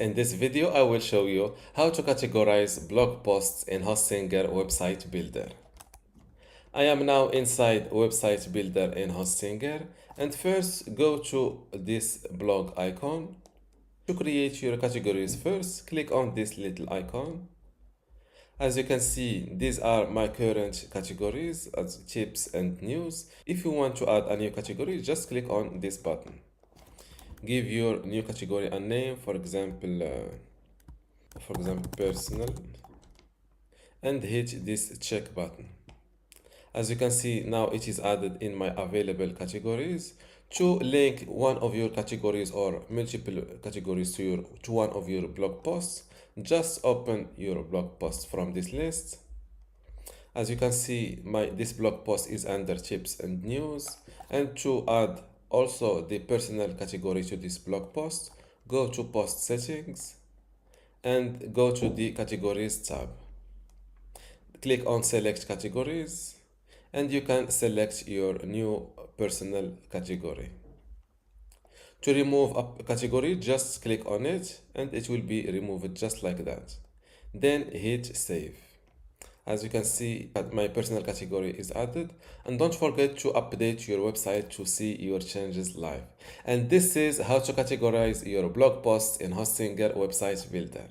In this video, I will show you how to categorize blog posts in Hostinger Website Builder. I am now inside Website Builder in Hostinger, and first go to this blog icon. To create your categories first, click on this little icon. As you can see, these are my current categories as tips and news. If you want to add a new category, just click on this button. Give your new category a name, for example, personal, and hit this check button. As you can see, now it is added in my available categories. To link one of your categories or multiple categories to one of your blog posts, just open your blog post from this list. As you can see, this blog post is under tips and news. And to add also the personal category to this blog post, go to post settings and go to the categories tab. Click on select categories and you can select your new personal category. To remove a category, just click on it and it will be removed just like that. Then hit save. As you can see, my personal category is added, and don't forget to update your website to see your changes live. And this is how to categorize your blog posts in Hostinger Website Builder.